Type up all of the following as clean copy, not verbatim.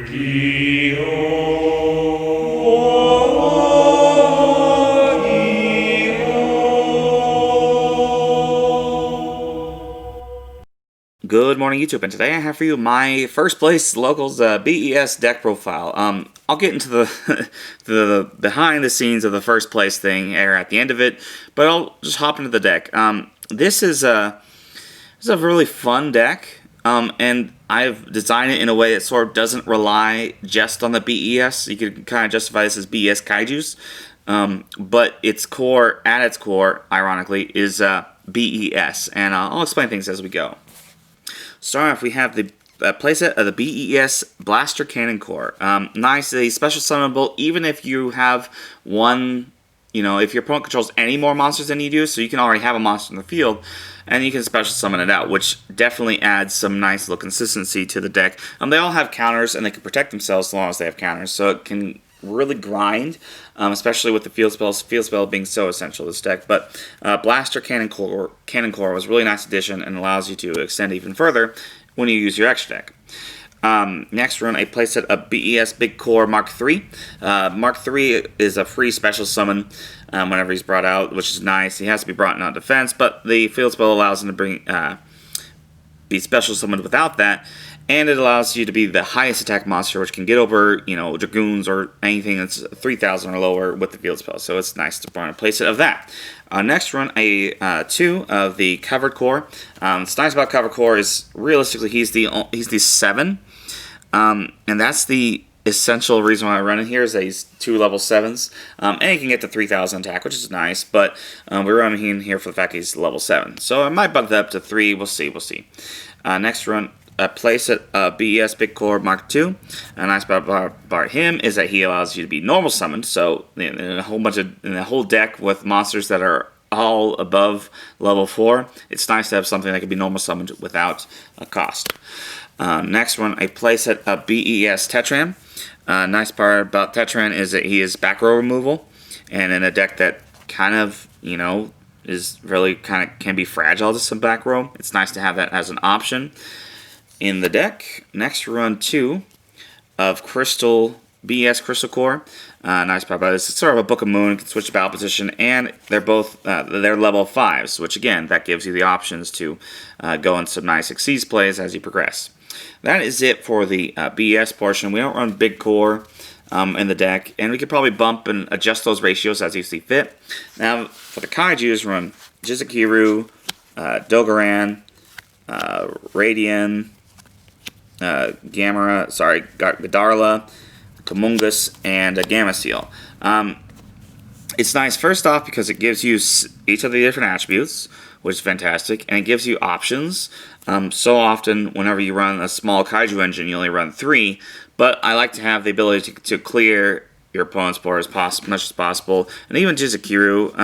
Good morning, YouTube, and today I have for you my first place locals B.E.S deck profile. I'll get into the the behind the scenes of the first place thing at the end of it, but I'll just hop into the deck. This is a really fun deck, and I've designed it in a way that sort of doesn't rely just on the B.E.S. You could kind of justify this as B.E.S Kaijus, but at its core, ironically, is B.E.S, and I'll explain things as we go. Starting off, we have the playset of the B.E.S Blaster Cannon Core. Nice, a special summonable, even if you have one, if your opponent controls any more monsters than you do, so you can already have a monster in the field, and you can special summon it out, which definitely adds some nice little consistency to the deck. They all have counters, and they can protect themselves as long as they have counters, so it can really grind, especially with the field spell being so essential to this deck. But Blaster Cannon Core was a really nice addition and allows you to extend even further when you use your extra deck. Next, run a playset of B.E.S Big Core Mark III. Mark III is a free special summon whenever he's brought out, which is nice. He has to be brought in on defense, but the field spell allows him to be special summoned without that, and it allows you to be the highest attack monster, which can get over, Dragoons or anything that's 3,000 or lower with the field spell. So it's nice to run a playset of that. Next, run a 2 of the Covered Core. What's nice about Covered Core is realistically he's the 7, and that's the essential reason why I run it here is that he's 2 level 7s, and he can get to 3,000 attack, which is nice. But we're running him here for the fact he's level 7, so I might bump that up to 3. We'll see. Next, run a playset B.E.S Big Core Mark II. A nice part about him is that he allows you to be normal summoned. So in a whole deck with monsters that are all above level 4, it's nice to have something that can be normal summoned without a cost. Next one, a playset of B.E.S Tetran. Nice part about Tetran is that he is back row removal, and in a deck that kind of is really can be fragile to some back row, it's nice to have that as an option in the deck. Next, run 2 of B.E.S Crystal Core. Nice part about this, it's sort of a Book of Moon, can switch to battle position, and they're both they're level 5s, which again, that gives you the options to go in some nice Exceeds plays as you progress. That is it for the B.E.S portion. We don't run Big Core in the deck, and we could probably bump and adjust those ratios as you see fit. Now, for the Kaijus, run Jizukiru, Dogaran, Radian, Gadarla, Kamungus, and Gameciel. It's nice, first off, because it gives you each of the different attributes, which is fantastic, and it gives you options. So often, whenever you run a small Kaiju engine, you only run 3, but I like to have the ability to clear your opponent's board as much as possible. And even Jizukiru,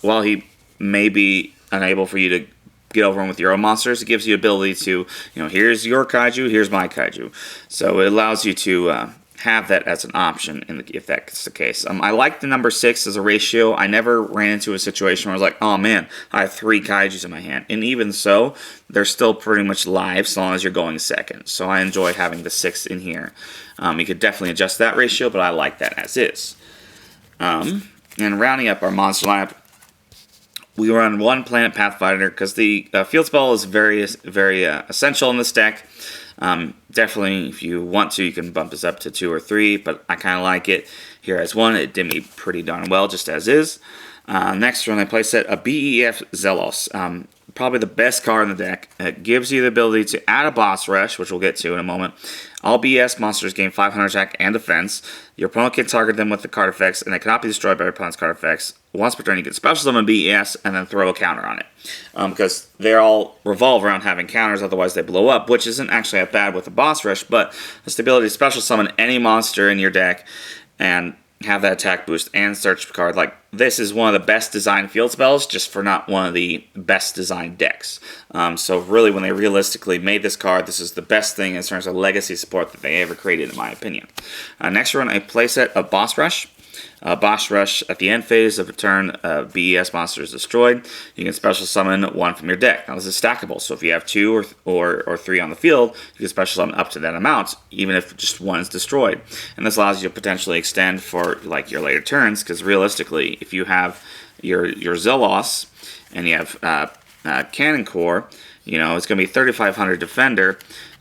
while he may be unable for you to get over him with your own monsters, it gives you the ability to, here's your Kaiju, here's my Kaiju. So it allows you to have that as an option if that's the case. I like the number 6 as a ratio. I never ran into a situation where I was like, oh man, I have 3 Kaijus in my hand. And even so, they're still pretty much live so long as you're going second. So I enjoy having the 6 in here. You could definitely adjust that ratio, but I like that as is. And rounding up our monster lineup, we run 1 Planet Pathfinder because the field spell is very essential in this deck. Definitely, if you want to, you can bump this up to 2 or 3, but I kind of like it here as 1. It did me pretty darn well just as is. Next, run a playset of B.E.S Zelos. Probably the best card in the deck. It gives you the ability to add a boss rush, which we'll get to in a moment. All B.E.S monsters gain 500 attack and defense. Your opponent can target them with the card effects, and they cannot be destroyed by your opponent's card effects. Once per turn, you can special summon B.E.S and then throw a counter on it. Because they all revolve around having counters, otherwise they blow up, which isn't actually that bad with the boss rush, but it's the ability to special summon any monster in your deck and have that attack boost and search card. Like, this is one of the best designed field spells, just for not one of the best designed decks. So really, when they realistically made this card, this is the best thing in terms of legacy support that they ever created, in my opinion. Next, run a playset of Boss Rush. Boss Rush, at the end phase of a turn, B.E.S monster is destroyed. You can special summon one from your deck. Now this is stackable, so if you have 2 or 3 on the field, you can special summon up to that amount, even if just one is destroyed. And this allows you to potentially extend for like your later turns, because realistically, if you have your Zelos and you have Cannon Core, you know, it's going to be 3,500 Defender,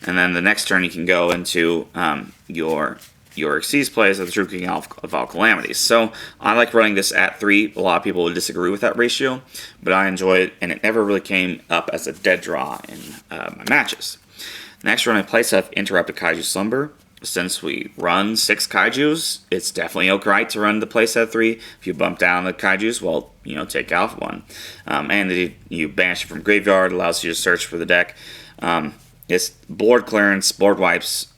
and then the next turn you can go into your Xyz plays of the True King of all Calamities. So I like running this at 3. A lot of people would disagree with that ratio, but I enjoy it, and it never really came up as a dead draw in my matches. Next, we're going to play set Interrupted Kaiju Slumber. Since we run 6 Kaijus, it's definitely alright to run the playset 3. If you bump down the Kaijus, well, you know, take off one. And you banish it from graveyard, allows you to search for the deck. It's board clearance, board wipes.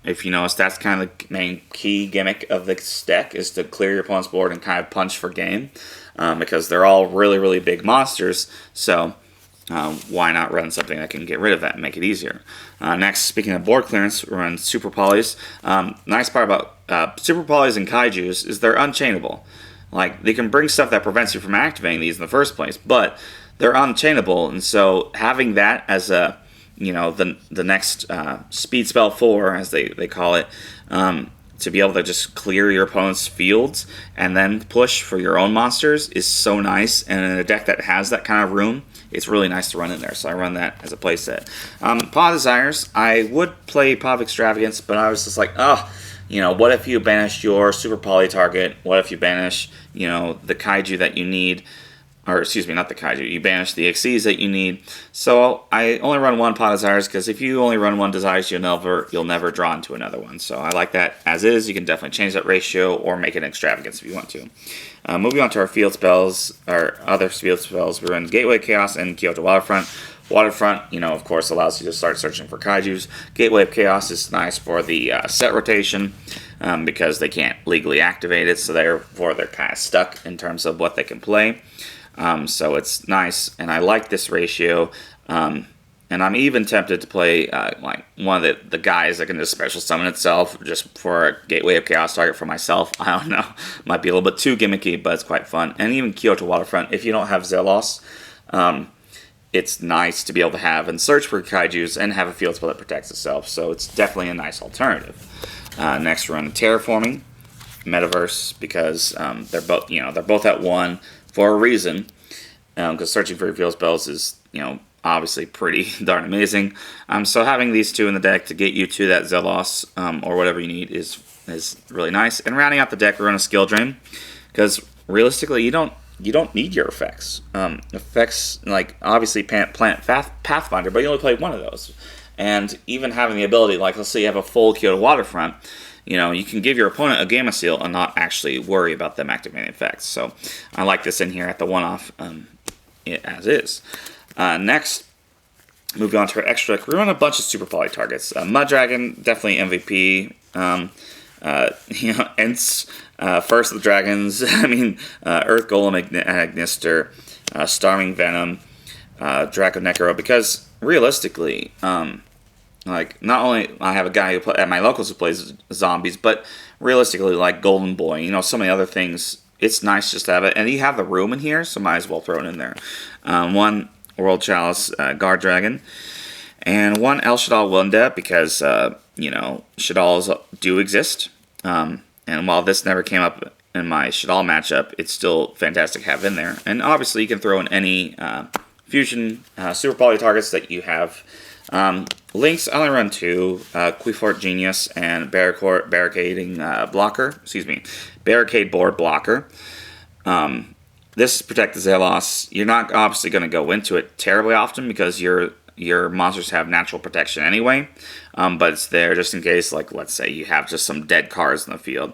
If you notice, that's kind of the main key gimmick of this deck, is to clear your opponent's board and kind of punch for game. Because they're all really, really big monsters, so why not run something that can get rid of that and make it easier? Next, speaking of board clearance, we run Super Polys. Nice part about Super Polys and Kaijus is they're unchainable. Like, they can bring stuff that prevents you from activating these in the first place, but they're unchainable, and so having that as a, you know, the next speed spell 4, as they call it, to be able to just clear your opponent's fields and then push for your own monsters is so nice. And in a deck that has that kind of room, it's really nice to run in there. So I run that as a playset. Paw Desires, I would play Paw of Extravagance, but I was just like, oh, you know, what if you banish your Super Poly target? What if you banish, you know, the Kaiju that you need? Or, excuse me, not the Kaiju. You banish the Xyz that you need. So I only run 1 Paw Desires, because if you only run 1 Desires, you'll never draw into another one. So I like that as is. You can definitely change that ratio or make it an Extravagance if you want to. Moving on to our field spells, our other field spells, we run Gateway Chaos and Kyoto Waterfront. Waterfront, you know, of course, allows you to start searching for Kaijus. Gateway of Chaos is nice for the set rotation, because they can't legally activate it, so therefore they're kind of stuck in terms of what they can play. So it's nice, and I like this ratio. And I'm even tempted to play like one of the guys that can just special summon itself just for a Gateway of Chaos target for myself. I don't know. Might be a little bit too gimmicky, but it's quite fun. And even Kyoto Waterfront, if you don't have Zelos, it's nice to be able to have and search for Kaijus and have a field spell that protects itself. So it's definitely a nice alternative. Next, run Terraforming Metaverse, because they're both at 1 for a reason. Because searching for your field spells is, you know, obviously pretty darn amazing. So having these 2 in the deck to get you to that Zelos or whatever you need is really nice. And rounding out the deck, we're on a Skill Drain, because realistically, you don't need your effects. Effects, like, obviously Plant Pathfinder, but you only play 1 of those. And even having the ability, like, let's say you have a full Kyoto Waterfront, you know, you can give your opponent a Gamma Seal and not actually worry about them activating effects. So I like this in here at the one-off as is. Next, moving on to our extra deck, we run a bunch of Super Poly targets. Mud Dragon, definitely MVP. You know, Ents, First of the Dragons, I mean, Earth Golem Agnister, Starming Venom, Draco Necro, because realistically, like, not only I have a guy at my locals who plays zombies, but realistically, like Golden Boy, you know, so many other things, it's nice just to have it. And you have the room in here, so might as well throw it in there. 1 World Chalice Guard Dragon, and 1 El Shadal Wunda, because, you know, Shadals do exist. And while this never came up in my Shadal matchup, it's still fantastic to have in there. And obviously, you can throw in any fusion Super Poly targets that you have. Links, I only run 2, Quifort Genius and Barricade Board Blocker. This protect the Zelos. You're not obviously going to go into it terribly often, because your monsters have natural protection anyway, but it's there just in case, like, let's say you have just some dead cards in the field.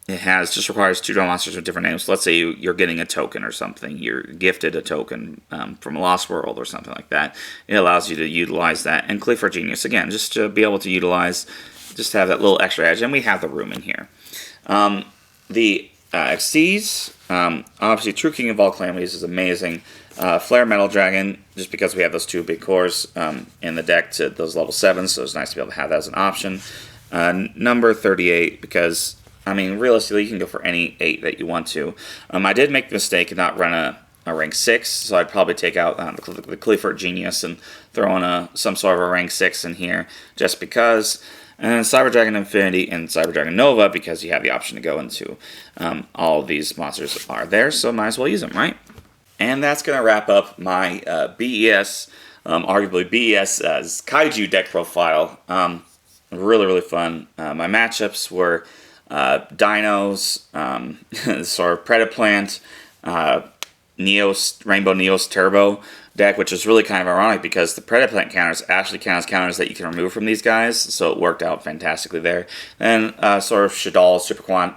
It just requires 2 draw monsters with different names. So let's say you're getting a token or something. You're gifted a token from a Lost World or something like that. It allows you to utilize that. And Cliff for Genius, again, just to be able to utilize, just to have that little extra edge. And we have the room in here. The Xyz, obviously True King of all Calamities is amazing. Flare Metal Dragon, just because we have those 2 big cores in the deck to those level 7s, so it's nice to be able to have that as an option. Number 38, because I mean, realistically, you can go for any 8 that you want to. I did make the mistake and not run a rank 6, so I'd probably take out the Clifford Genius and throw in some sort of a rank 6 in here, just because. And then Cyber Dragon Infinity and Cyber Dragon Nova, because you have the option to go into all of these monsters are there, so might as well use them, right? And that's going to wrap up my B.E.S., arguably B.E.S. Kaiju deck profile. Really, really fun. My matchups were Dinos, sort of Predaplant, Rainbow Neos Turbo deck, which is really kind of ironic because the Predaplant counters actually count as counters that you can remove from these guys, so it worked out fantastically there. And sort of Shaddoll Super Quant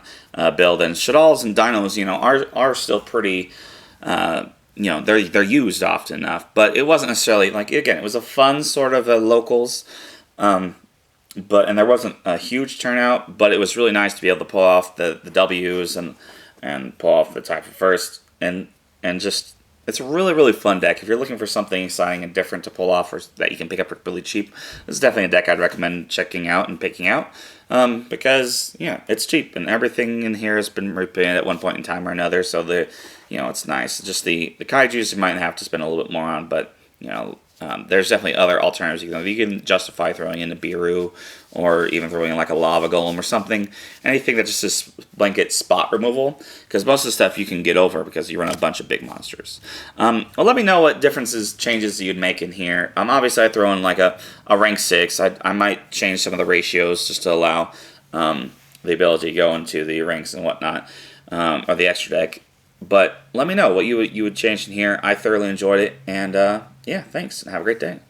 build, and Shaddolls and Dinos, are still pretty, they're used often enough, but it wasn't necessarily, like, again, it was a fun sort of locals, and there wasn't a huge turnout, but it was really nice to be able to pull off the W's and pull off the type of first, and just, it's a really, really fun deck. If you're looking for something exciting and different to pull off or that you can pick up really cheap, this is definitely a deck I'd recommend checking out and picking out, because, yeah, it's cheap, and everything in here has been repainted at one point in time or another, so it's nice. Just the Kaijus you might have to spend a little bit more on, but, there's definitely other alternatives. You can justify throwing in a Biru, or even throwing in like a Lava Golem or something. Anything that just is blanket spot removal, because most of the stuff you can get over because you run a bunch of big monsters. Well, let me know what changes you'd make in here. Obviously, I throw in like a rank 6. I might change some of the ratios just to allow the ability to go into the ranks and whatnot, or the extra deck. But let me know what you would change in here. I thoroughly enjoyed it, and yeah, thanks, and have a great day.